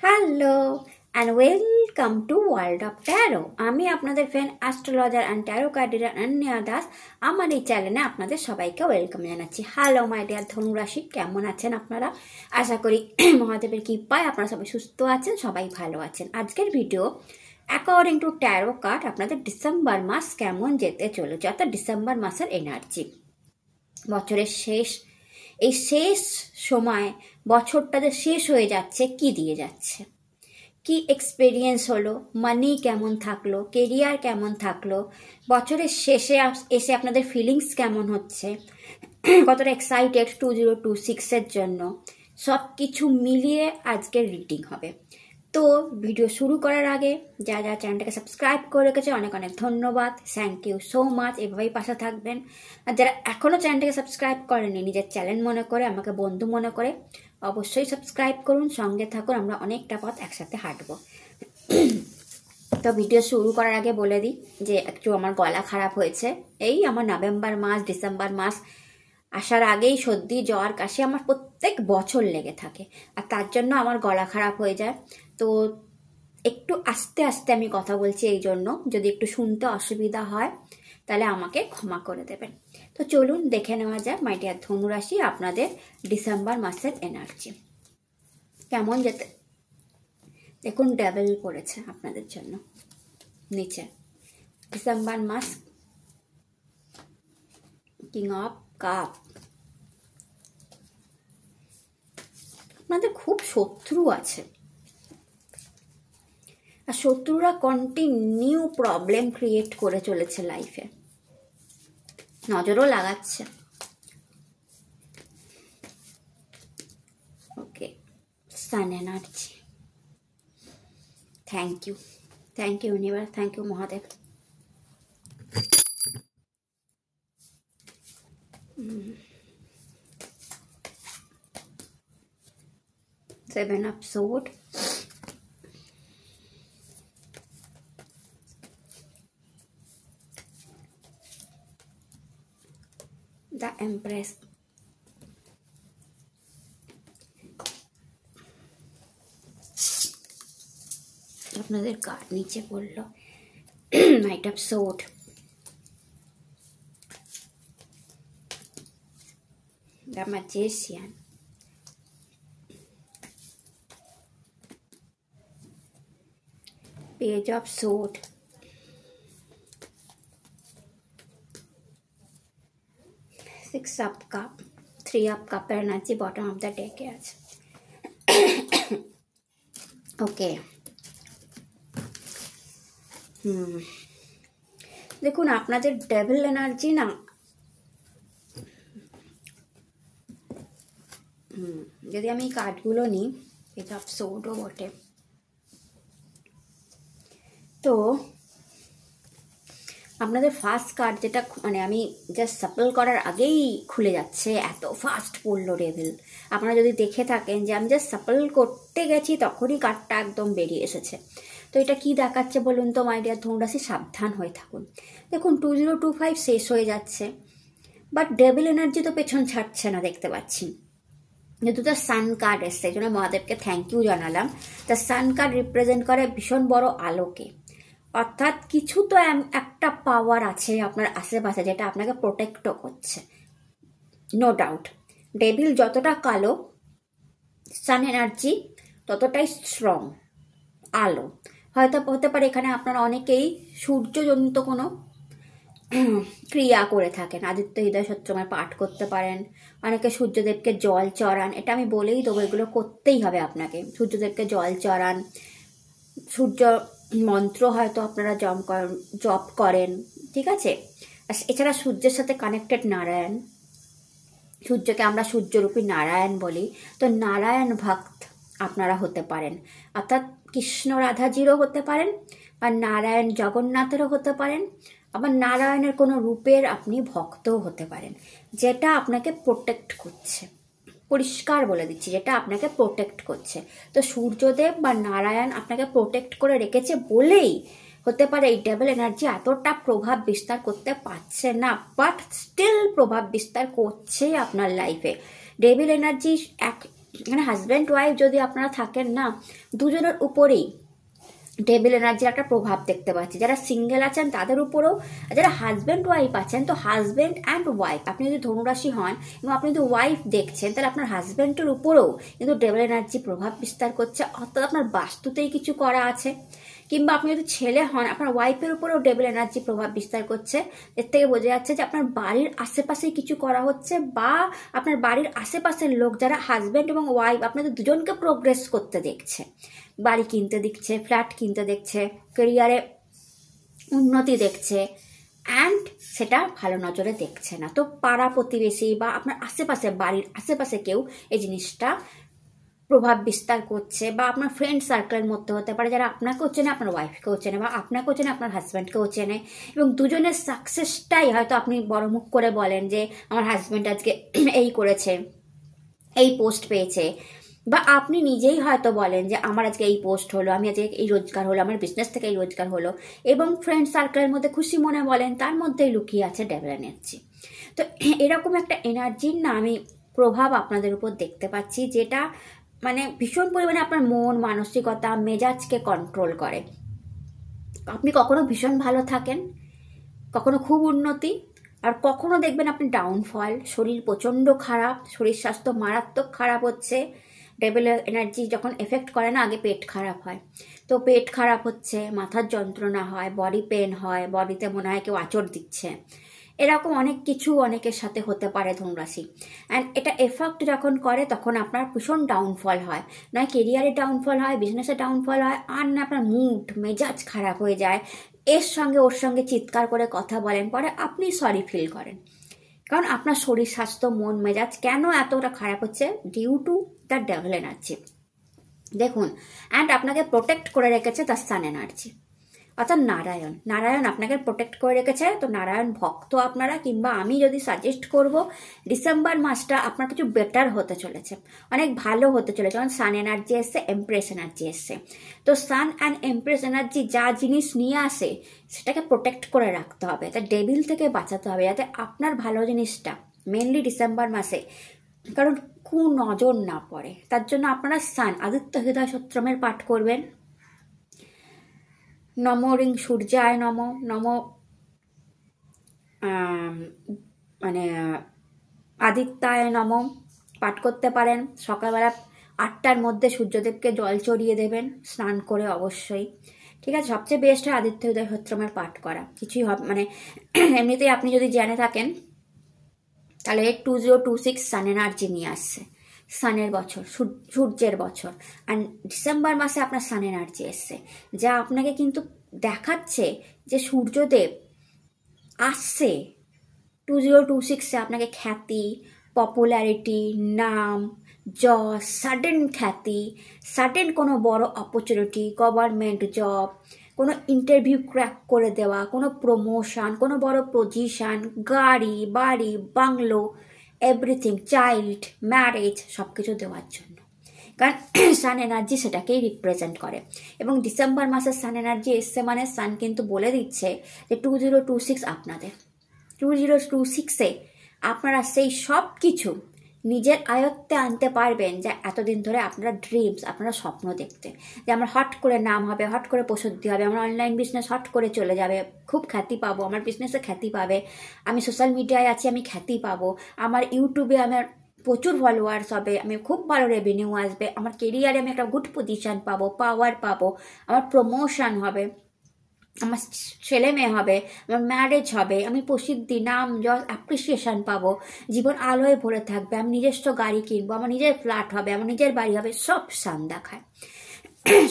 Hello and welcome to world of taro. আমি আপনাদের friend astrologer and taro card reader Ananya Das. আমার এই চ্যানেলে আপনাদের সবাইকে ওয়েলকাম জানাচ্ছি। হ্যালো মাই ডিয়ার ধনুরাশি, কেমন আছেন আপনারা? আশা করি মহাদেবের কৃপায় আপনারা সবাই সুস্থ আছেন, সবাই ভালো আছেন। আজকের video according to taro card আপনাদের ডিসেম্বর মাস কেমন যেতে চলেছে, অর্থাৎ ডিসেম্বর মাসের এনার্জি। বছরের এই শেষ সময় বছরটা যে শেষ হয়ে যাচ্ছে, কি দিয়ে যাচ্ছে, কি এক্সপেরিয়েন্স হলো, মানি কেমন থাকলো, কেরিয়ার কেমন থাকলো, বছরের শেষে এসে আপনাদের ফিলিংস কেমন হচ্ছে, কতটা এক্সাইটেড 2026-এর জন্য, সব কিছু মিলিয়ে আজকের রিডিং হবে। তো ভিডিও শুরু করার আগে যারা চ্যানেলটাকে সাবস্ক্রাইব করে রেখেছে অনেক অনেক ধন্যবাদ, থ্যাংক ইউ সো মাচ। এভাবেই পাশে থাকবেন। আর যারা এখনও চ্যানেলটাকে সাবস্ক্রাইব করেনি, নিজের চ্যানেল মনে করে, আমাকে বন্ধু মনে করে অবশ্যই সাবস্ক্রাইব করুন, সঙ্গে থাকুন, আমরা অনেকটা পথ একসাথে হাঁটবো। তো ভিডিও শুরু করার আগে বলে দিই যে একটু আমার গলা খারাপ হয়েছে। এই আমার নভেম্বর মাস ডিসেম্বর মাস আসার আগেই সর্দি জ্বর কাশি আমার প্রত্যেক বছর লেগে থাকে, আর তার জন্য আমার গলা খারাপ হয়ে যায়। তো একটু আস্তে আস্তে আমি কথা বলছি, এই জন্য যদি একটু শুনতে অসুবিধা হয় তাহলে আমাকে ক্ষমা করে দেবেন। তো চলুন দেখে নেওয়া যায় মাই ডিয়ার ধনুরাশি আপনাদের ডিসেম্বর মাসের এনার্জি কেমন যেতে। দেখুন ডেভিল পড়েছে আপনাদের জন্য নিচে। ডিসেম্বর মাস, কিং অফ কাপ। আপনাদের খুব শত্রু আছে, আর শত্রুরা কন্টিনিউ প্রবলেম ক্রিয়েট করে চলেছে লাইফে, নজরও লাগাচ্ছে। Okay, sun energy. Thank you universe, thank you Mahadev. Seven of sword, the empress, আপনাদের কার্ড নিচে পড়লো knight of sword, the magician, page of sword, six of cup, three of কাপের এনার্জি বটম অফ দ্য ডেকে আছে। ওকে, দেখুন আপনাদের devil energy না, যদি আমি কার্ডগুলো নিই, পেজ অফ সোর্ডও বটে, তো আপনাদের ফার্স্ট কার্ড যেটা মানে আমি জাস্ট সাপল করার আগেই খুলে যাচ্ছে, এত ফাস্ট পড়লো ডেভিল। আপনারা যদি দেখে থাকেন যে আমি জাস্ট সাপল করতে গেছি তখনই কার্ডটা একদম বেরিয়ে এসেছে। তো এটা কি দেখাচ্ছে বলুন তো মাই ডিয়ার ধনুরাশি? সাবধান হয়ে থাকুন। দেখুন 2025 শেষ হয়ে যাচ্ছে, বাট ডেভিল এনার্জি তো পেছন ছাড়ছে না, দেখতে পাচ্ছি। যেহেতু তার সান কার্ড এসছে, এই জন্য মহাদেবকে থ্যাংক ইউ জানালাম। তার সান কার্ড রিপ্রেজেন্ট করে ভীষণ বড় আলোকে, অর্থাৎ কিছু তো একটা পাওয়ার আছে আপনার আশেপাশে যেটা আপনাকে প্রোটেক্টও করছে, নো ডাউট। ডেভিল যতটা কালো, সান এনার্জি ততটাই স্ট্রং, আলো। হয়তো হতে পারে এখানে আপনারা অনেকেই সূর্যজনিত কোনো ক্রিয়া করে থাকেন, আদিত্য হৃদয় সত্যময় পাঠ করতে পারেন, অনেকে সূর্যদেবকে জল চড়ান। এটা আমি বলেই দেবো, এগুলো করতেই হবে আপনাকে। সূর্যদেবকে জল চড়ান, সূর্য মন্ত্র হয়তো আপনারা জপ করেন, ঠিক আছে। এছাড়া সূর্যের সাথে কানেক্টেড নারায়ণ, সূর্যকে আমরা সূর্যরূপী নারায়ণ বলি, তো নারায়ণ ভক্ত আপনারা হতে পারেন, অর্থাৎ কৃষ্ণ রাধাজিরও হতে পারেন, আর নারায়ণ জগন্নাথেরও হতে পারেন, আবার নারায়ণের কোনো রূপের আপনি ভক্তও হতে পারেন, যেটা আপনাকে প্রোটেক্ট করছে। পরিষ্কার বলে দিচ্ছি, যেটা আপনাকে প্রোটেক্ট করছে। তো সূর্যদেব বা নারায়ণ আপনাকে প্রোটেক্ট করে রেখেছে বলেই হতে পারে এই ডেভিল এনার্জি এতটা প্রভাব বিস্তার করতে পারছে না, বাট স্টিল প্রভাব বিস্তার করছে আপনার লাইফে। ডেভিল এনার্জি এখানে হাজব্যান্ড ওয়াইফ যদি আপনারা থাকেন না, দুজনের উপরেই ডেভিল এনার্জির একটা প্রভাব দেখতে পাচ্ছি। যারা সিঙ্গেল আছেন তাদের উপরেও, যারা হাজব্যান্ড ওয়াইফ আছেন, তো হাজব্যান্ড অ্যান্ড ওয়াইফ, আপনি যদি ধনুরাশি হন এবং আপনি যদি ওয়াইফ দেখছেন, তাহলে আপনার হাজব্যান্ডের উপরেও কিন্তু ডেভিল এনার্জি প্রভাব বিস্তার করছে, অর্থাৎ আপনার বাস্তুতেই কিছু করা আছে। কিংবা আপনি যদি ছেলে হন, আপনার ওয়াইফের উপরেও ডেভিল এনার্জি প্রভাব বিস্তার করছে। এর থেকে বোঝা যাচ্ছে যে আপনার বাড়ির আশেপাশে কিছু করা হচ্ছে, বা আপনার বাড়ির আশেপাশের লোক যারা হাজব্যান্ড এবং ওয়াইফ, আপনাদের দুজনকে প্রোগ্রেস করতে দেখছে, বাড়ি কিনতে দেখছে, ফ্ল্যাট কিনতে দেখছে, ক্যারিয়ারে উন্নতি দেখছে, অ্যান্ড সেটা ভালো নজরে দেখছে না। তো পাড়া প্রতিবেশী বা আপনার আশেপাশে, বাড়ির আশেপাশে কেউ এই জিনিসটা প্রভাব বিস্তার করছে, বা আপনার ফ্রেন্ড সার্কেলের মধ্যে হতে পারে, যারা আপনাকেও চেনে, আপনার ওয়াইফকেও চেনে, বা আপনাকেও চেনে, আপনার হাজব্যান্ডকেও চেনে, এবং দুজনের সাকসেসটাই হয়তো আপনি বড় মুখ করে বলেন যে আমার হাজব্যান্ড আজকে এই করেছে, এই পোস্ট পেয়েছে, বা আপনি নিজেই হয়তো বলেন যে আমার আজকে এই পোস্ট হলো, আমি আজকে এই রোজগার হলো, আমার বিজনেস থেকে এই রোজগার হলো, এবং ফ্রেন্ড সার্কেলের মধ্যে খুশি মনে বলেন, তার মধ্যেই লুকিয়ে আছে ডেভিল এনার্জি। তো এরকম একটা এনার্জির না আমি প্রভাব আপনাদের উপর দেখতে পাচ্ছি, যেটা মানে ভীষণ পরিমাণে আপনার মন, মানসিকতা, মেজাজকে কন্ট্রোল করে। আপনি কখনো ভীষণ ভালো থাকেন, কখনো খুব উন্নতি, আর কখনো দেখবেন আপনি ডাউনফল, শরীর প্রচণ্ড খারাপ, শরীর স্বাস্থ্য মারাত্মক খারাপ হচ্ছে। ডেভিল এনার্জি যখন এফেক্ট করে না, আগে পেট খারাপ হয়, তো পেট খারাপ হচ্ছে, মাথার যন্ত্রণা হয়, বডি পেন হয়, বডিতে মনে হয় কেউ আঁচড় দিচ্ছে, এরকম অনেক কিছু অনেকের সাথে হতে পারে ধনুরাশি। অ্যান্ড এটা এফেক্ট যখন করে তখন আপনার ভীষণ ডাউনফল হয়, নয় কেরিয়ারে ডাউনফল হয়, বিজনেসে ডাউনফল হয়, আর না আপনার মুড মেজাজ খারাপ হয়ে যায়, এর সঙ্গে ওর সঙ্গে চিৎকার করে কথা বলেন, পরে আপনি সরি ফিল করেন, কারণ আপনার শরীর স্বাস্থ্য মন মেজাজ কেন এতটা খারাপ হচ্ছে, due to the devil energy. দেখুন, অ্যান্ড আপনাকে প্রোটেক্ট করে রেখেছে দ্য সান এনার্জি, অর্থাৎ নারায়ণ আপনাকে প্রোটেক্ট করে রেখেছে। তো নারায়ণ ভক্ত আপনারা, কিংবা আমি যদি সাজেস্ট করব, ডিসেম্বর মাসটা আপনার কিছু বেটার হতে চলেছে, অনেক ভালো হতে চলেছে, কারণ সান এনার্জি এসছে, এমপ্রেস এনার্জি এসছে। তো সান অ্যান্ড এমপ্রেস এনার্জি যা জিনিস নিয়ে আসে সেটাকে প্রোটেক্ট করে রাখতে হবে, তা ডেভিল থেকে বাঁচাতে হবে, যাতে আপনার ভালো জিনিসটা মেনলি ডিসেম্বর মাসে কারণ নজর না পড়ে। তার জন্য আপনারা সান আদিত্য হৃদয় সূত্রমের পাঠ করবেন, নম রিং সূর্যায় নম, নম মানে আদিত্যায় নম পাঠ করতে পারেন। সকালবেলা 8টার মধ্যে সূর্যদেবকে জল চড়িয়ে দেবেন, স্নান করে অবশ্যই, ঠিক আছে। সবচেয়ে বেস্ট হয় আদিত্য হৃদয় সূত্রমের পাঠ করা, কিছুই হবে মানে এমনিতেই আপনি যদি জেনে থাকেন, তাহলে 2026 সান এনার্জি নিয়ে আসছে, সানের বছর, সূর্যের বছর, আর ডিসেম্বর মাসে আপনার সান এনার্জি এসছে, যা আপনাকে কিন্তু দেখাচ্ছে যে সূর্যদেব আসছে 2026-এ আপনাকে খ্যাতি, পপুলারিটি, নাম, যশ, সাডেন খ্যাতি, সাডেন কোনো বড় অপরচুনিটি, গভর্নমেন্ট জব, কোনো ইন্টারভিউ ক্র্যাক করে দেওয়া, কোনো প্রমোশন, কোনো বড় পজিশন, গাড়ি, বাড়ি, বাংলো, এভরিথিং, চাইল্ড, ম্যারেজ, সব কিছু দেওয়ার জন্য, কারণ সান এনার্জি সেটাকেই রিপ্রেজেন্ট করে। এবং ডিসেম্বর মাসে সান এনার্জি এসছে মানে সান কিন্তু বলে দিচ্ছে যে 2026 আপনাদের, 2026-এ আপনারা সেই সব কিছু নিজের আয়ত্তে আনতে পারবেন, যা এতদিন ধরে আপনারা ড্রিমস, আপনারা স্বপ্ন দেখতেন, যে আমার হট করে নাম হবে, হট করে প্রসিদ্ধি হবে, আমার অনলাইন বিজনেস হট করে চলে যাবে, খুব খ্যাতি পাবো, আমার বিজনেসে খ্যাতি পাবে, আমি সোশ্যাল মিডিয়ায় আছি, আমি খ্যাতি পাবো, আমার ইউটিউবে আমার প্রচুর ফলোয়ার্স হবে, আমি খুব ভালো রেভিনিউ আসবে, আমার কেরিয়ারে আমি একটা গুড পজিশন পাবো, পাওয়ার পাবো, আমার প্রমোশন হবে, আমার ছেলে মেয়ে হবে, আমার ম্যারেজ হবে, আমি প্রসিদ্ধি, নাম, যশ, অ্যাপ্রিসিয়েশন পাবো, জীবন আলোয় ভরে থাকবে, আমি নিজস্ব গাড়ি কিনবো, আমার নিজের ফ্ল্যাট হবে, আমার নিজের বাড়ি হবে, সব সান দেখায়,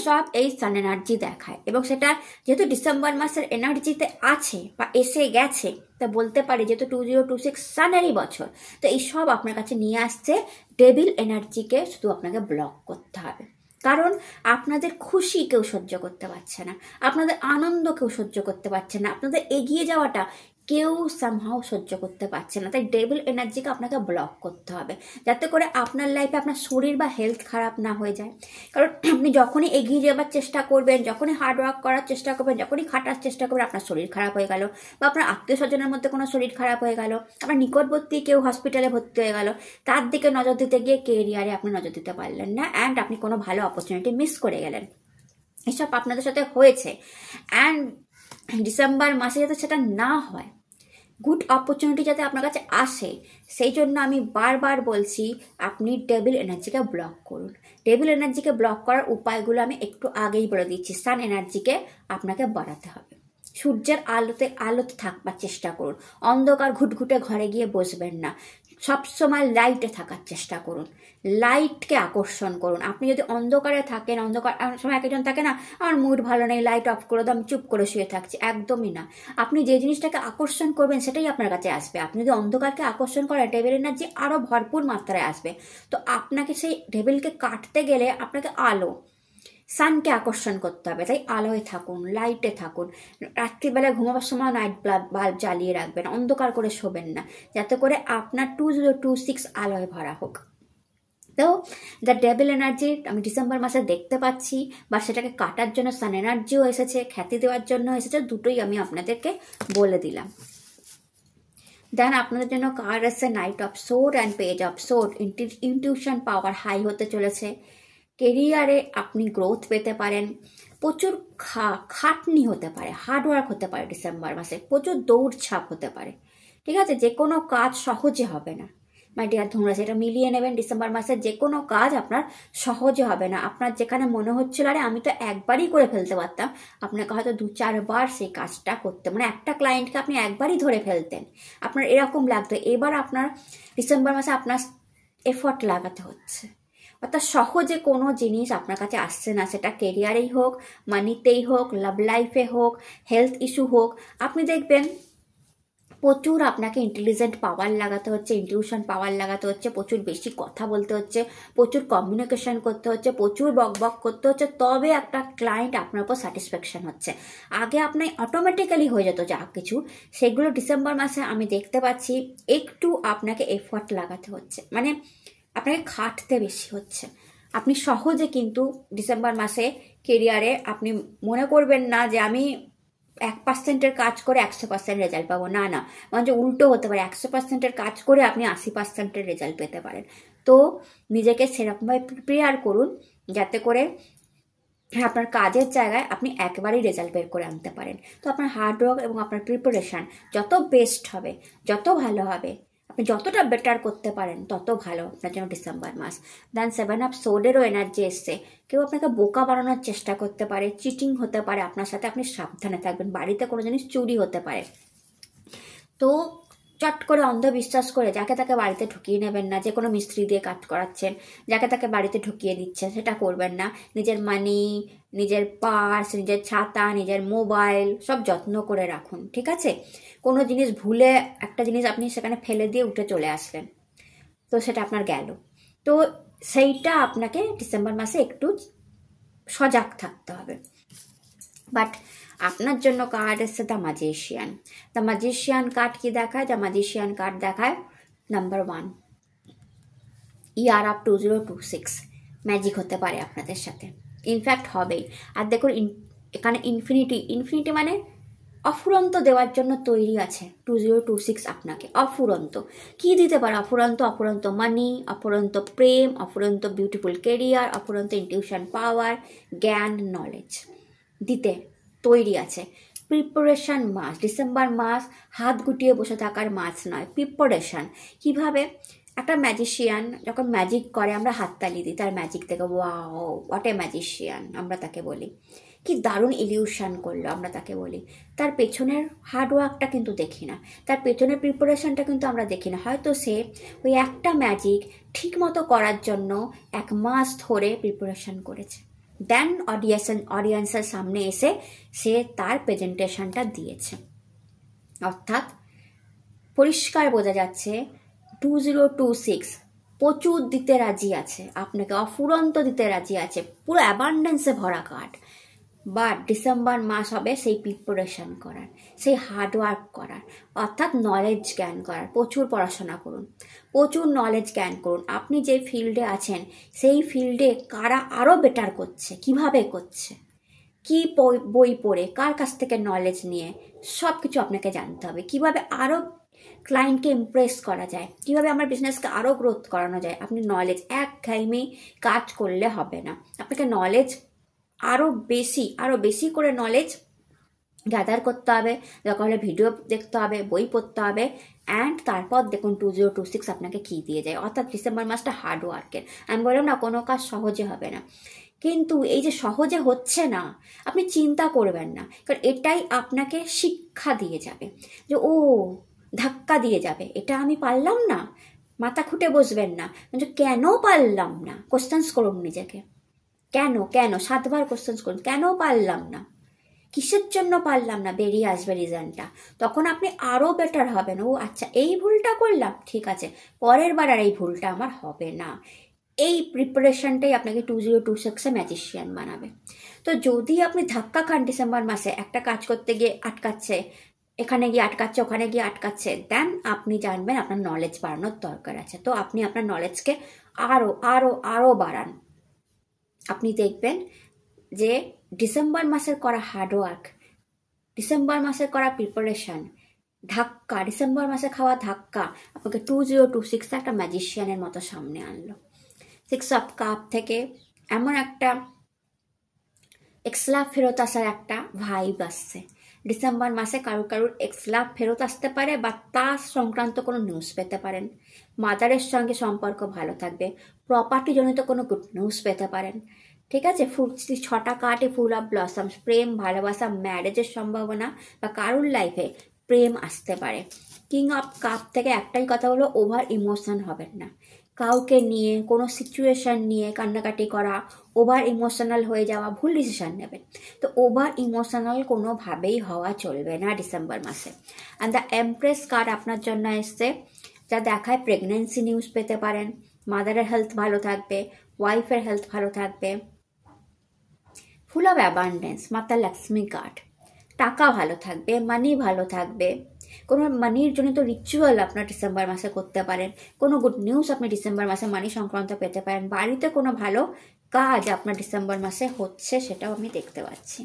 সব এই সান এনার্জি দেখায়। এবং সেটা যেহেতু ডিসেম্বর মাসের এনার্জিতে আছে বা এসে গেছে, তা বলতে পারি যেহেতু 2026 সানেরই বছর, তো এই সব আপনার কাছে নিয়ে আসছে। ডেভিল এনার্জিকে শুধু আপনাকে ব্লক করতে হবে, কারণ আপনাদের খুশি কেউ সহ্য করতে পারছে না, আপনাদের আনন্দ কেউ সহ্য করতে পারছে না, আপনাদের এগিয়ে যাওয়াটা কেউ সামহাও সহ্য করতে পারছে না। তাই ডেভিল এনার্জিকে আপনাকে ব্লক করতে হবে, যাতে করে আপনার লাইফে আপনার শরীর বা হেলথ খারাপ না হয়ে যায়। কারণ আপনি যখনই এগিয়ে যাবার চেষ্টা করবেন, যখনই হার্ডওয়ার্ক করার চেষ্টা করবেন, যখনই খাটার চেষ্টা করবেন, আপনার শরীর খারাপ হয়ে গেল, বা আপনার আত্মীয় স্বজনের মধ্যে কোনো শরীর খারাপ হয়ে গেল, আপনার নিকটবর্তী কেউ হসপিটালে ভর্তি হয়ে গেল, তার দিকে নজর দিতে গিয়ে কেরিয়ারে আপনি নজর দিতে পারলেন না, অ্যান্ড আপনি কোনো ভালো অপরচুনিটি মিস করে গেলেন। এসব আপনাদের সাথে হয়েছে, অ্যান্ড ডিসেম্বর মাসে যাতে সেটা না হয়, গুড অপরচুনিটি যাতে আপনার কাছে আসে, সেই জন্য আমি বারবার বলছি আপনি ডেভিল এনার্জিকে ব্লক করুন। ডেভিল এনার্জিকে ব্লক করার উপায়গুলো আমি একটু আগেই বলে দিচ্ছি। সান এনার্জিকে আপনাকে বাড়াতে হবে, সূর্যের আলোতে থাকবার চেষ্টা করুন, অন্ধকার ঘুটঘুটে ঘরে গিয়ে বসবেন না, সবসময় লাইটে থাকার চেষ্টা করুন, লাইটকে আকর্ষণ করুন। আপনি যদি অন্ধকারে থাকেন, অন্ধকার সময় একজন থাকে না, আমার মুড ভালো নেই, লাইট অফ করে দাও, আমি চুপ করে শুয়ে থাকছি, একদমই না। আপনি যে জিনিসটাকে আকর্ষণ করবেন সেটাই আপনার কাছে আসবে। আপনি যদি অন্ধকারকে আকর্ষণ করেন, ডেভিল এনার্জি আরও ভরপুর মাত্রায় আসবে। তো আপনাকে সেই ডেভিলকে কাটতে গেলে আপনাকে আলো, সানকে আকর্ষণ করতে হবে। তাই আলোয় থাকুন, লাইটে থাকুন, রাত্রিবেলায় ঘুমাবার সময় নাইট বাল্ব জ্বালিয়ে রাখবেন, অন্ধকার করে শোবেন না, যাতে করে আপনার 2026 আলোয় ভরা হোক। তো দ্য ডেভিল এনার্জি আমি ডিসেম্বর মাসে দেখতে পাচ্ছি, বা সেটাকে কাটার জন্য সান এনার্জিও এসেছে, খ্যাতি দেওয়ার জন্য এসেছে, দুটোই আমি আপনাদেরকে বলে দিলাম। দেন আপনাদের জন্য কার্ড এসেছে knight of sword and page of sword. Intuition power high হতে চলেছে, কেরিয়ারে আপনি গ্রোথ পেতে পারেন, প্রচুর খাটনি হতে পারে, হার্ডওয়ার্ক হতে পারে ডিসেম্বর মাসে, প্রচুর দৌড়ঝাঁপ হতে পারে, ঠিক আছে? যে কোনো কাজ সহজে হবে না মাই ডিয়ার ধনুরাশি, এটা মিলিয়ে নেবেন। ডিসেম্বর মাসে যে কোনো কাজ আপনার সহজে হবে না। আপনার যেখানে মনে হচ্ছিল আরে আমি তো একবারই করে ফেলতে পারতাম, আপনাকে হয়তো 2-4 বার সেই কাজটা করতে, মানে একটা ক্লায়েন্টকে আপনি একবারই ধরে ফেলতেন, আপনার এরকম লাগতো। এবার আপনার ডিসেম্বর মাসে আপনার এফর্ট লাগাতে হচ্ছে, অর্থাৎ সহজে কোনো জিনিস আপনার কাছে আসছে না, সেটা কেরিয়ারেই হোক, মানিতেই হোক, লাভ লাইফে হোক, হেলথ ইস্যু হোক। আপনি দেখবেন প্রচুর আপনাকে ইন্টেলিজেন্ট পাওয়ার লাগাতে হচ্ছে, ইনটিউশন পাওয়ার লাগাতে হচ্ছে, প্রচুর বেশি কথা বলতে হচ্ছে, প্রচুর কমিউনিকেশন করতে হচ্ছে, প্রচুর বকবক করতে হচ্ছে, তবে একটা ক্লায়েন্ট আপনার উপর স্যাটিসফ্যাকশন হচ্ছে। আগে আপনার অটোমেটিক্যালি হয়ে যেত যা কিছু, সেগুলো ডিসেম্বর মাসে আমি দেখতে পাচ্ছি একটু আপনাকে এফর্ট লাগাতে হচ্ছে, মানে আপনাকে খাটতে বেশি হচ্ছে। আপনি সহজে কিন্তু ডিসেম্বর মাসে কেরিয়ারে আপনি মনে করবেন না যে আমি 1% কাজ করে 100% রেজাল্ট পাবো, না না, মানে উল্টো হতে পারে, 100% কাজ করে আপনি 80% রেজাল্ট পেতে পারেন। তো নিজেকে সেরকমভাবে প্রিপেয়ার করুন যাতে করে আপনার কাজের জায়গায় আপনি একবারই রেজাল্ট বের করে আনতে পারেন। তো আপনার হার্ডওয়ার্ক এবং আপনার প্রিপারেশান যত বেস্ট হবে, যত ভালো হবে, আপনি যতটা বেটার করতে পারেন তত ভালো আপনার জন্য ডিসেম্বর মাস। দেন 7 অফ সোর্ডেরও এনার্জি এসছে, কেউ আপনাকে বোকা বানানোর চেষ্টা করতে পারে, চিটিং হতে পারে আপনার সাথে, আপনি সাবধানে থাকবেন। বাড়িতে কোনো জিনিস চুরি হতে পারে, তো চট করে অন্ধবিশ্বাস করে যাকে তাকে বাড়িতে ঢুকিয়ে নেবেন না। যে কোনো মিস্ত্রি দিয়ে কাজ করাচ্ছেন, যাকে তাকে বাড়িতে ঢুকিয়ে দিচ্ছেন, সেটা করবেন না। নিজের মানি, নিজের পার্স, নিজের ছাতা, নিজের মোবাইল সব যত্ন করে রাখুন, ঠিক আছে? কোনো জিনিস ভুলে একটা জিনিস আপনি সেখানে ফেলে দিয়ে উঠে চলে আসলেন, তো সেটা আপনার গেল। তো সেইটা আপনাকে ডিসেম্বর মাসে একটু সজাগ থাকতে হবে। বাট আপনার জন্য কার্ড এসছে the magician. The magician card কি দেখায়? দ্য ম্যাজিশিয়ান কার্ড দেখায় নাম্বার 1, ইয়ার অফ 2026 ম্যাজিক হতে পারে আপনাদের সাথে, ইনফ্যাক্ট হবেই। আর দেখুন এখানে ইনফিনিটি মানে অফুরন্ত দেওয়ার জন্য তৈরি আছে 2026 আপনাকে। অফুরন্ত কি দিতে পারে? অফুরন্ত মানি, অফুরন্ত প্রেম, অফুরন্ত বিউটিফুল কেরিয়ার, অফুরন্ত ইনটিউশন পাওয়ার, জ্ঞান, নলেজ দিতে তৈরি আছে। প্রিপারেশান মাস, ডিসেম্বর মাস হাত গুটিয়ে বসে থাকার মাস নয়, প্রিপারেশান। কিভাবে? একটা ম্যাজিশিয়ান যখন ম্যাজিক করে আমরা হাততালি দিই তার ম্যাজিক থেকে, ওয়াও হোয়াট এ ম্যাজিশিয়ান আমরা তাকে বলি, কি দারুণ ইলিউশন করলো আমরা তাকে বলি। তার পেছনের হার্ডওয়ার্কটা কিন্তু দেখি না, তার পেছনের প্রিপারেশনটা কিন্তু আমরা দেখি না। হয়তো সে ওই একটা ম্যাজিক ঠিক মতো করার জন্য 1 মাস ধরে প্রিপারেশন করেছে, দেন অডিয়েন্সের সামনে এসে সে তার প্রেজেন্টেশনটা দিয়েছে। অর্থাৎ পরিষ্কার বোঝা যাচ্ছে 2026 প্রচুর দিতে রাজি আছে আপনাকে, অফুরন্ত দিতে রাজি আছে, পুরো অ্যাবান্ডেন্সে ভরা কার্ড। বা ডিসেম্বর মাস হবে সেই প্রিপারেশন করার, সেই হার্ডওয়ার্ক করার, অর্থাৎ নলেজ গেইন করার। প্রচুর পড়াশোনা করুন, প্রচুর নলেজ গেইন করুন। আপনি যে ফিল্ডে আছেন সেই ফিল্ডে কারা আরও বেটার করছে, কিভাবে করছে, কি বই পড়ে, কার কাছ থেকে নলেজ নিয়ে, সব কিছু আপনাকে জানতে হবে। কিভাবে আরও ক্লায়েন্টকে ইমপ্রেস করা যায়, কিভাবে আমার বিজনেসকে আরও গ্রোথ করানো যায়। আপনি নলেজ একঘেয়েমি কাজ করলে হবে না, আপনাকে নলেজ আরও বেশি করে নলেজ গ্যাদার করতে হবে। দরকার হলে ভিডিও দেখতে হবে, বই পড়তে হবে। অ্যান্ড তারপর দেখুন 2026 আপনাকে কী দিয়ে যায়। অর্থাৎ ডিসেম্বর মাসটা হার্ড ওয়ার্কের। আমি বললাম না কোনো কাজ সহজে হবে না, কিন্তু এই যে সহজে হচ্ছে না আপনি চিন্তা করবেন না, কারণ এটাই আপনাকে শিক্ষা দিয়ে যাবে, যে ও ধাক্কা দিয়ে যাবে, এটা আমি পারলাম না, মাথা খুঁটে বসবেন না, কিন্তু কেন পারলাম না কোশ্চেন্স করুন নিজেকে। কেন 7বার কোশ্চেন্স করুন, কেন পারলাম না, কিসের জন্য পারলাম না, বেরিয়ে আসবে রিজনটা। তখন আপনি আরও বেটার হবেন। ও আচ্ছা, এই ভুলটা করলাম, ঠিক আছে, পরের বার আর এই ভুলটা আমার হবে না। এই প্রিপারেশনটাই আপনাকে 2026-এ ম্যাজিশিয়ান বানাবে। তো যদি আপনি ধাক্কা খান ডিসেম্বর মাসে, একটা কাজ করতে গিয়ে আটকাচ্ছে, এখানে গিয়ে আটকাচ্ছে, ওখানে গিয়ে আটকাচ্ছে, দেন আপনি জানবেন আপনার নলেজ বাড়ানোর দরকার আছে। তো আপনি আপনার নলেজকে আরও আরও আরও বাড়ান। আপনি দেখবেন যে ডিসেম্বর মাসের করা হার্ডওয়ার্ক, ডিসেম্বর মাসের করা প্রিপারেশন, ধাক্কা, ডিসেম্বর মাসে খাওয়া ধাক্কা আপনাকে 2026 একটা ম্যাজিশিয়ানের মতো সামনে আনলো। 6 অফ কাপ থেকে এমন একটা এক্সলাভ ফেরত আসার একটা ভাইব আসছে। ডিসেম্বর মাসে কারুর এক্সলাভ ফেরত আসতে পারে, বা তার সংক্রান্ত কোনো নিউজ পেতে পারেন। মাদারের সঙ্গে সম্পর্ক ভালো থাকবে, প্রপার্টি জনিত কোনো গুড নিউজ পেতে পারেন। ঠিক আছে, 6টা কার্ডে ফুল অফ ব্লসমস, প্রেম, ভালোবাসা, ম্যারেজের সম্ভাবনা, বা কারুর লাইফে প্রেম আসতে পারে। কিং অফ কাপ থেকে একটাই কথা হলো, ওভার ইমোশন হবেন না। কাউকে নিয়ে, কোনো সিচুয়েশন নিয়ে কান্নাকাটি করা, ওভার ইমোশনাল হয়ে যাওয়া, ভুল ডিসিশন নেবেন। তো ওভার ইমোশনাল কোনোভাবেই হওয়া চলবে না ডিসেম্বর মাসে। অ্যান্ড দ্য এমপ্রেস কার্ড আপনার জন্য এসছে, যা দেখায় প্রেগনেন্সি নিউজ পেতে পারেন, মাদারের হেলথ ভালো থাকবে, ওয়াইফের হেলথ ভালো থাকবে। ফুল অফ অ্যাবান্ডেন্স, মাতা লক্ষ্মী কার্ড, টাকা ভালো থাকবে, মানি ভালো থাকবে। কোনো মানির জনিত রিচুয়াল আপনার ডিসেম্বর মাসে করতে পারেন, কোনো গুড নিউজ আপনি ডিসেম্বর মাসে মানি সংক্রান্ত পেতে পারেন, বাড়িতে কোনো ভালো কাজ আপনার ডিসেম্বর মাসে হচ্ছে, সেটাও আমি দেখতে পাচ্ছি।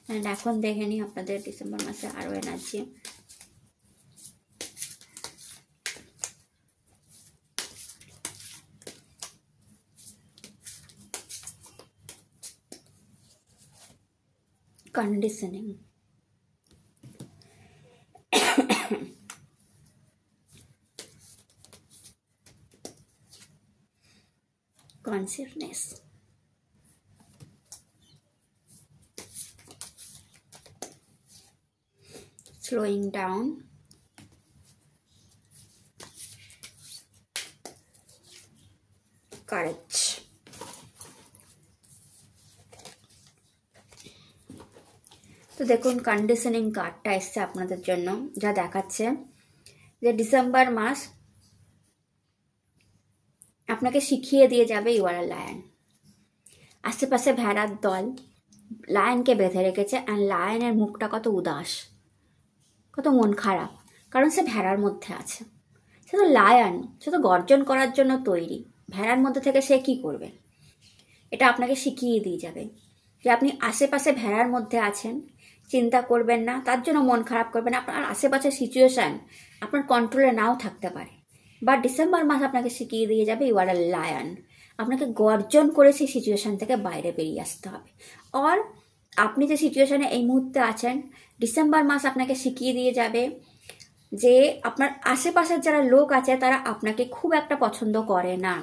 অ্যান্ড এখন দেখে নিই আপনাদের ডিসেম্বর মাসে আরও energy. Conditioning, consciousness, slowing down, courage। তো দেখুন কন্ডিশনিং কার্ডটা এসছে আপনাদের জন্য, যা দেখাচ্ছে যে ডিসেম্বর মাস আপনাকে শিখিয়ে দিয়ে যাবে ইউ আর আ লায়ন। আশেপাশে ভেড়ার দল লায়নকে বেঁধে রেখেছে, অ্যান্ড লায়নের মুখটা কত উদাস, কত মন খারাপ, কারণ সে ভেড়ার মধ্যে আছে। সে তো লায়ন, সে তো গর্জন করার জন্য তৈরি। ভেড়ার মধ্যে থেকে সে কি করবে, এটা আপনাকে শিখিয়ে দিয়ে যাবে যে আপনি আশেপাশে ভেড়ার মধ্যে আছেন, চিন্তা করবেন না, তার জন্য মন খারাপ করবেন না। আপনার আশেপাশের সিচুয়েশান আপনার কন্ট্রোলে নাও থাকতে পারে, বা ডিসেম্বর মাস আপনাকে শিখিয়ে দিয়ে যাবে ইউ আর আ লায়ন। আপনাকে গর্জন করে সেই সিচুয়েশান থেকে বাইরে বেরিয়ে আসতে হবে। আর আপনি যে সিচুয়েশানে এই মুহূর্তে আছেন, ডিসেম্বর মাস আপনাকে শিখিয়ে দিয়ে যাবে যে আপনার আশেপাশের যারা লোক আছে তারা আপনাকে খুব একটা পছন্দ করে না,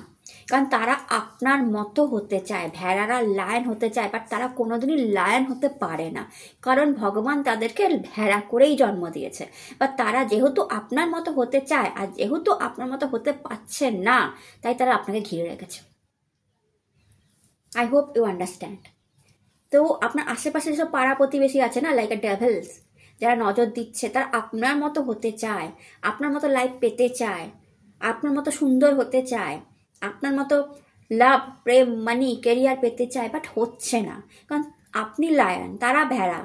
কারণ তারা আপনার মতো হতে চায়। ভেড়ারা লায়ন হতে চায়, বাট তারা কোনোদিনই লায়ন হতে পারে না, কারণ ভগবান তাদেরকে ভেড়া করেই জন্ম দিয়েছে। বা তারা যেহেতু আপনার মতো হতে চায়, আর যেহেতু আপনার মতো হতে পারছে না, তাই তারা আপনাকে ঘিরে রেখেছে। I hope you understand. তো আপনার আশেপাশে যেসব পাড়া প্রতিবেশী আছে না, লাইক আ ডেভিলস, যারা নজর দিচ্ছে, তারা আপনার মতো হতে চায়, আপনার মতো লাইফ পেতে চায়, আপনার মতো সুন্দর হতে চায়, আপনার মতো লাভ, প্রেম, মানি, কেরিয়ার পেতে চায়, বাট হচ্ছে না, কারণ আপনি লায়ন, তারা ভেড়া,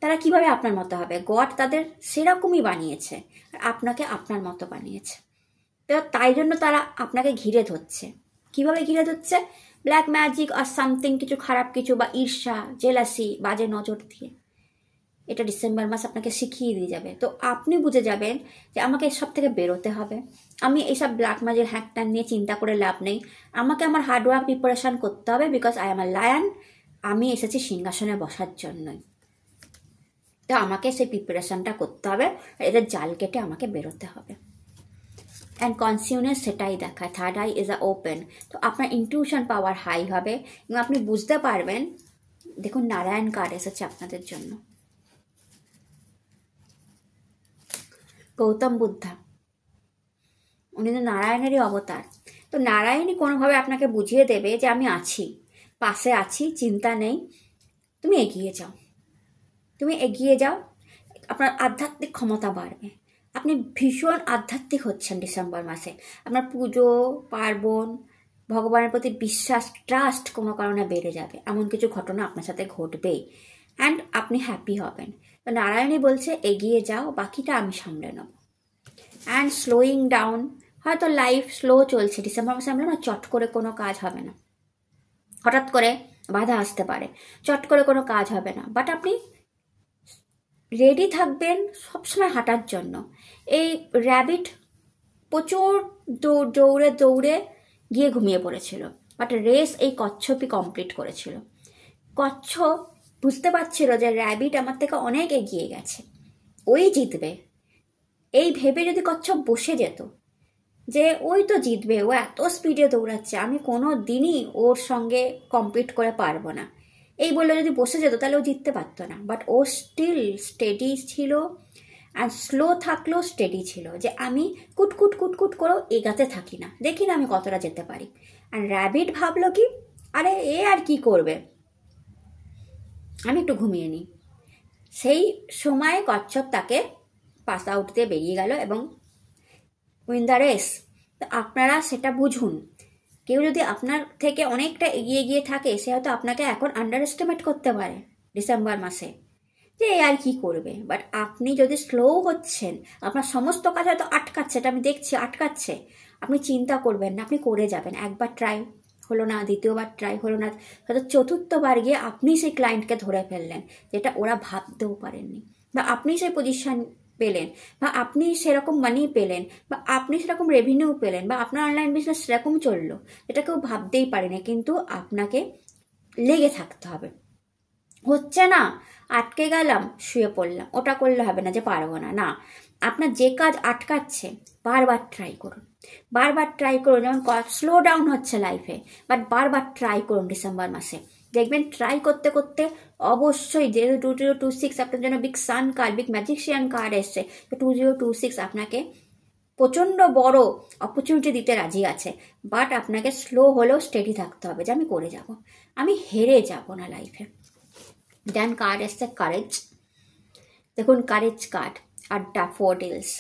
তারা কিভাবে আপনার মতো হবে? গড তাদের সেরকমই বানিয়েছে, আর আপনাকে আপনার মতো বানিয়েছে। তো তাই জন্য তারা আপনাকে ঘিরে ধরছে। কিভাবে ঘিরে ধরছে? ব্ল্যাক ম্যাজিক আর সামথিং, কিছু খারাপ কিছু, বা ঈর্ষা, জেলাসি, বাজে নজর দিয়ে। এটা ডিসেম্বর মাস আপনাকে শিখিয়ে দিয়ে যাবে। তো আপনি বুঝে যাবেন যে আমাকে এসব থেকে বেরোতে হবে। আমি এইসব ব্ল্যাক ম্যাজিক হ্যাকট্যাক নিয়ে চিন্তা করে লাভ নেই। আমাকে আমার হার্ডওয়ার্ক প্রিপারেশন করতে হবে, because I am a lion. আমি এসেছি সিংহাসনে বসার জন্যই। তো আমাকে সেই প্রিপারেশনটা করতে হবে, এদের জাল কেটে আমাকে বেরোতে হবে। অ্যান্ড কনসিউনেস সেটাই দেখায়, third eye is a open. তো আপনার ইনটিউশন পাওয়ার হাই হবে এবং আপনি বুঝতে পারবেন। দেখুন নারায়ণ কার্ড এসেছে আপনাদের জন্য, গৌতম বুদ্ধা, উনি তো নারায়ণেরই অবতার। তো নারায়ণই কোনোভাবে আপনাকে বুঝিয়ে দেবে যে আমি আছি, পাশে আছি, চিন্তা নেই, তুমি এগিয়ে যাও, তুমি এগিয়ে যাও। আপনার আধ্যাত্মিক ক্ষমতা বাড়বে। আপনি ভীষণ আধ্যাত্মিক হচ্ছেন ডিসেম্বর মাসে। আপনার পুজো পার্বণ, ভগবানের প্রতি বিশ্বাস, ট্রাস্ট কোনো কারণে বেড়ে যাবে। এমন কিছু ঘটনা আপনার সাথে ঘটবেই, অ্যান্ড আপনি হ্যাপি হবেন। তো নারায়ণই বলছে এগিয়ে যাও, বাকিটা আমি সামলে নেব। অ্যান্ড স্লোয়িং ডাউন, হয়তো লাইফ স্লো চলছে ডিসেম্বর মাসে, আমরা না চট করে কোনো কাজ হবে না, হঠাৎ করে বাধা আসতে পারে, চট করে কোনো কাজ হবে না, বাট আপনি রেডি থাকবেন সবসময় হাঁটার জন্য। এই র্যাবিট প্রচুর দৌড়ে দৌড়ে গিয়ে ঘুমিয়ে পড়েছিল, বাট রেস এই কচ্ছপই কমপ্লিট করেছিল। কচ্ছপ বুঝতে পারছিল যে র্যাবিট আমার থেকে অনেক এগিয়ে গেছে, ওই জিতবে। এই ভেবে যদি কচ্ছপ বসে যেত যে ওই তো জিতবে, ও এত স্পিডে দৌড়াচ্ছে, আমি কোনো দিনই ওর সঙ্গে কম্পিট করে পারবো না, এই বলে যদি বসে যেত, তাহলে ও জিততে পারতো না। বাট ও স্টিল স্টেডি ছিল, আর স্লো থাকলেও স্টেডি ছিল, যে আমি কুটকুট কুটকুট করেও এগাতে থাকি না, দেখি না আমি কতটা যেতে পারি। আর র্যাবিট ভাবলো কি, আরে এ আর কি করবে, আমি একটু ঘুমিয়ে নিই। সেই সময় কচ্ছপ তাকে পাস আউট দিয়ে বেরিয়ে গেল এবং উইন দ্য রেস। তো আপনারা সেটা বুঝুন। কেউ যদি আপনার থেকে অনেকটা এগিয়ে গিয়ে থাকে, সে হয়তো আপনাকে এখন আন্ডার এস্টিমেট করতে পারে ডিসেম্বর মাসে, যে এ আর কি করবে। বাট আপনি যদি স্লো হচ্ছেন, আপনার সমস্ত কাজ হয়তো আটকাচ্ছে, এটা আমি দেখছি আটকাচ্ছে, আপনি চিন্তা করবেন না, আপনি করে যাবেন। একবার ট্রাই হলো না, দ্বিতীয়বার ট্রাই হলো না, হয়তো চতুর্থবার গিয়ে আপনি সেই ক্লায়েন্টকে ধরে ফেললেন, যেটা ওরা ভাবতেও পারেননি, বা আপনি সেই পজিশন পেলেন, বা আপনি সেরকম মানি পেলেন, বা আপনি সেরকম রেভিনিউ পেলেন, বা আপনার অনলাইন বিজনেস সেরকম চললো, এটা কেউ ভাবতেই পারেনি। কিন্তু আপনাকে লেগে থাকতে হবে। হচ্ছে না, আটকে গেলাম, শুয়ে পড়লাম, ওটা করলে হবে না যে পারবো না, না। আপনার যে কাজ আটকাচ্ছে, বারবার ট্রাই করুন, বারবার ট্রাই করুন। যেমন স্লো ডাউন হচ্ছে লাইফে, বাট বারবার ট্রাই করুন ডিসেম্বর মাসে। দেখবেন ট্রাই করতে করতে অবশ্যই, যেহেতু 2026 আপনার জন্য big sun card, big magician card এসছে, তো 2026 আপনাকে প্রচণ্ড বড় অপরচুনিটি দিতে রাজি আছে। বাট আপনাকে স্লো হলেও স্টেডি থাকতে হবে, যে আমি করে যাব, আমি হেরে যাব না লাইফে। দেন কার্ড এসছে কারেজ। দেখুন কারেজ কার্ড আর ড্যাফোডিলস,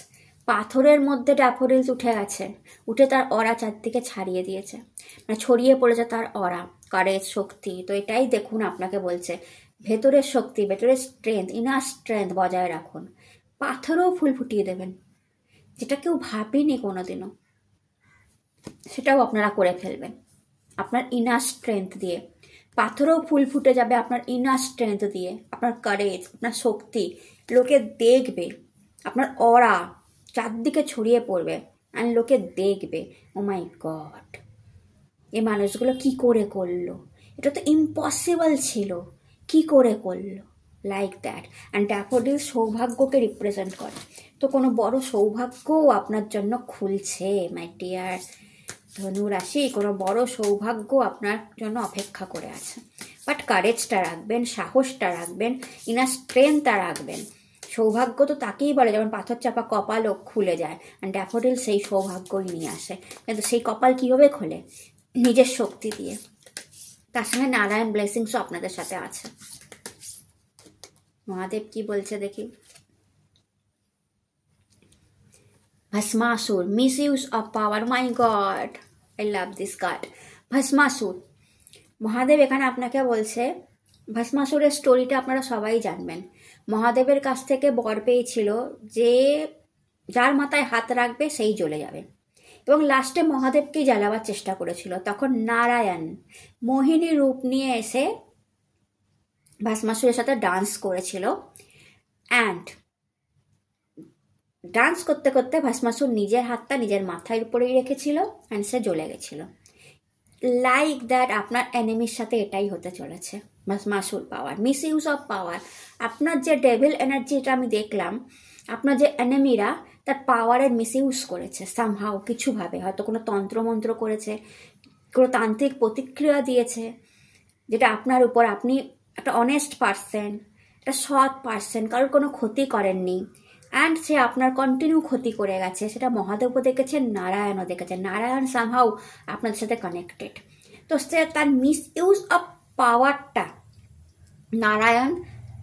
পাথরের মধ্যে ড্যাফোডিলস উঠে গেছে, উঠে তার অরা চারদিকে ছাড়িয়ে দিয়েছে, মানে ছড়িয়ে পড়েছে তার অরা, কারেজ, শক্তি। তো এটাই দেখুন আপনাকে বলছে, ভেতরের শক্তি, ভেতরের স্ট্রেংথ, ইনার স্ট্রেংথ বজায় রাখুন। পাথরেও ফুল ফুটিয়ে দেবেন, যেটা কেউ ভাবেনি কোনোদিনও, সেটাও আপনারা করে ফেলবেন আপনার ইনার স্ট্রেংথ দিয়ে। পাথরেও ফুল ফুটে যাবে আপনার ইনার স্ট্রেংথ দিয়ে, আপনার কারেজ, আপনার শক্তি। লোকে দেখবে, আপনার অরা চারদিকে ছড়িয়ে পড়বে, আর লোকে দেখবে, ও মাই গড, এই মানুষগুলো কি করে করলো, এটা তো ইম্পসিবল ছিল, কি করে করলো, লাইক দ্যাট। অ্যান্ড ড্যাফোডিল সৌভাগ্যকে রিপ্রেজেন্ট করে। তো কোনো বড় সৌভাগ্যও আপনার জন্য খুলছে মাই ডিয়ার ধনু রাশি, কোনো বড় সৌভাগ্য আপনার জন্য অপেক্ষা করে আছে। বাট কারেজটা রাখবেন, সাহসটা রাখবেন, ইনার স্ট্রেংথটা রাখবেন। সৌভাগ্য তো তাকেই বলে যেমন পাথর চাপা কপালও খুলে যায়, আর ড্যাফোডিল সেই সৌভাগ্যই নিয়ে আসে। কিন্তু সেই কপাল কীভাবে খোলে? নিজের শক্তি দিয়ে। তার সঙ্গে নারায়ণ ব্লেসিংসও আপনাদের সাথে আছে। মহাদেব কি বলছে দেখি। Bhasmasur, misuse of power, my god, I love this card. Bhasmasur, Mahadev এখানে আপনাকে বলছে ভস্মাসুরের স্টোরিটা আপনারা সবাই জানবেন। মহাদেবের কাছ থেকে বর পেয়েছিল যে যার মাথায় হাত রাখবে সেই জ্বলে যাবে, এবং লাস্টে মহাদেবকেই জ্বালাবার চেষ্টা করেছিল। তখন নারায়ণ মোহিনী রূপ নিয়ে এসে ভস্মাসুরের সাথে ডান্স করেছিল, অ্যান্ড ডান্স করতে করতে ভস্মাসুর নিজের হাতটা নিজের মাথার উপরেই রেখেছিল, অ্যান্ড সে জ্বলে গেছিল। লাইক দ্যাট আপনার এনিমির সাথে এটাই হতে চলেছে। ভস্মাসুর পাওয়ার, মিস ইউজ অফ পাওয়ার। আপনার যে ডেভিল এনার্জিটা আমি দেখলাম, আপনার যে এনিমিরা তার পাওয়ারের মিস ইউজ করেছে সামহাও, কিছুভাবে, হয়তো কোনো তন্ত্রমন্ত্র করেছে, কোনো তান্ত্রিক প্রতিক্রিয়া দিয়েছে, যেটা আপনার উপর, আপনি একটা অনেস্ট পার্সন, একটা সৎ পার্সন, কারোর কোনো ক্ষতি করেননি, অ্যান্ড সে আপনার কন্টিনিউ ক্ষতি করে গেছে। সেটা মহাদেবও দেখেছেন, নারায়ণও দেখেছেন। নারায়ণ সামহাউ আপনাদের সাথে কানেক্টেড। তো সে তার মিস ইউজ অফ পাওয়ারটা নারায়ণ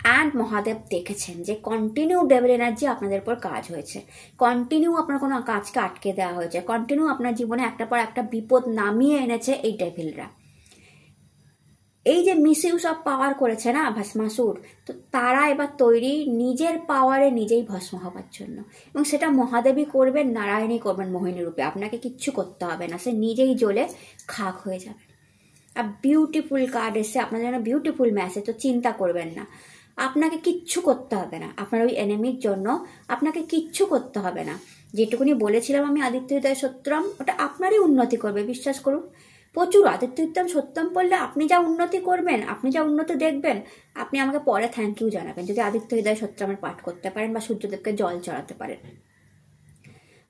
অ্যান্ড মহাদেব দেখেছেন, যে কন্টিনিউ ডেভিল এনার্জি আপনাদের উপর কাজ হয়েছে, কন্টিনিউ আপনার কোনো কাজকে আটকে দেওয়া হয়েছে, কন্টিনিউ আপনার জীবনে একটার পর একটা বিপদ নামিয়ে এনেছে এই ডেভিলরা। এই যে মিস ইউজ অফ পাওয়ার করেছে না ভস্মাসুর, তো তারা এবার তৈরি নিজের পাওয়ারে নিজেই ভস্ম হবার জন্য, এবং সেটা মহাদেবী করবেন, নারায়ণী করবেন মোহিনী রূপে। আপনাকে কিচ্ছু করতে হবে না, সে নিজেই জ্বলে খাক হয়ে যাবে। আর বিউটিফুল কার্ড এসে আপনার জন্য, বিউটিফুল মেসেজ, তো চিন্তা করবেন না, আপনাকে কিচ্ছু করতে হবে না। আপনার ওই এনিমির জন্য আপনাকে কিচ্ছু করতে হবে না। যেটুকুনি বলেছিলাম আমি আদিত্য হৃদয় সত্যম, ওটা আপনারই উন্নতি করবে, বিশ্বাস করুন। প্রচুর আদিত্য হৃদয় সত্যম পড়লে আপনি যা উন্নতি করবেন, আপনি যা উন্নতি দেখবেন, আপনি আমাকে পরে থ্যাংক ইউ জানাবেন যদি আদিত্য হৃদয় সত্যমের পাঠ করতে পারেন বা সূর্যদেবকে জল চড়াতে পারেন।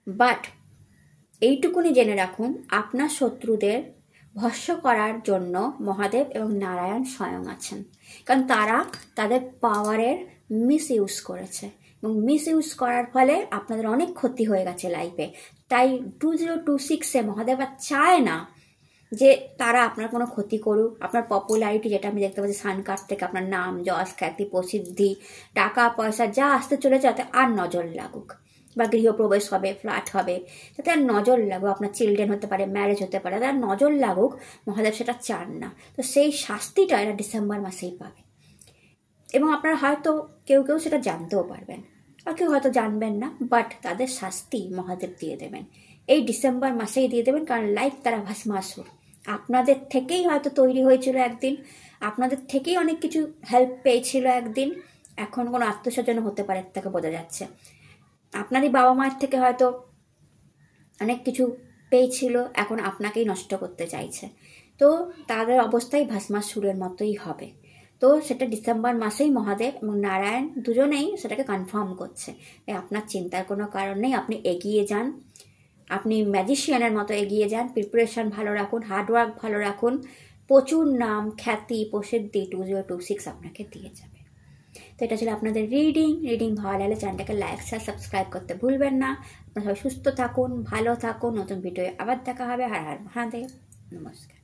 বাট এইটুকুনি জেনে রাখুন, আপনার শত্রুদের ভস্ম করার জন্য মহাদেব এবং নারায়ণ স্বয়ং আছেন, কারণ তারা তাদের পাওয়ারের মিস ইউজ করেছে, এবং মিস ইউজ করার ফলে আপনাদের অনেক ক্ষতি হয়ে গেছে লাইফে। তাই 2026-এ মহাদেব আর চায় না যে তারা আপনার কোনো ক্ষতি করুক। আপনার পপুলারিটি, যেটা আমি দেখতে পাচ্ছি সান কার্ড থেকে, আপনার নাম, যশ, খ্যাতি, প্রসিদ্ধি, টাকা পয়সা যা আসতে চলেছে যাতে আর নজর লাগুক, বা গৃহপ্রবেশ হবে, ফ্ল্যাট হবে, যাতে আর নজর লাগুক, আপনার চিলড্রেন হতে পারে, ম্যারেজ হতে পারে, তার নজর লাগুক, মহাদেব সেটা চান না। তো সেই শাস্তিটা এরা ডিসেম্বর মাসেই পাবে, এবং আপনারা হয়তো কেউ কেউ সেটা জানতেও পারবেন, আর কেউ হয়তো জানবেন না, বাট তাদের শাস্তি মহাদেব দিয়ে দেবেন, এই ডিসেম্বর মাসেই দিয়ে দেবেন। কারণ লাইক তারা ভস্মাসুর আপনাদের থেকেই হয়তো তৈরি হয়েছিল একদিন, আপনাদের থেকেই অনেক কিছু হেল্প পেয়েছিল একদিন, এখন কোনো আত্মস্বজন হতে পারে, তাকে বোঝা যাচ্ছে। আপনারই বাবা মায়ের থেকে হয়তো অনেক কিছু পেয়েছিল, এখন আপনাকেই নষ্ট করতে চাইছে। তো তাদের অবস্থাই ভস্মাসুরের মতোই হবে। তো সেটা ডিসেম্বর মাসেই মহাদেব এবং নারায়ণ দুজনেই সেটাকে কনফার্ম করছে। তাই আপনার চিন্তার কোনো কারণ নেই, আপনি এগিয়ে যান, আপনি ম্যাজিশিয়ানের মতো এগিয়ে যান, প্রিপারেশান ভালো রাখুন, হার্ডওয়ার্ক ভালো রাখুন, প্রচুর নাম, খ্যাতি, প্রসিদ্ধি 2026 আপনাকে দিয়ে যাবে। তো এটা ছিল আপনাদের রিডিং ভালো লাগলে চ্যানেলটাকে লাইক, শেয়ার, সাবস্ক্রাইব করতে ভুলবেন না। আপনারা সবাই সুস্থ থাকুন, ভালো থাকুন, নতুন ভিডিও আবার দেখা হবে। হর হর মহাদেব, নমস্কার।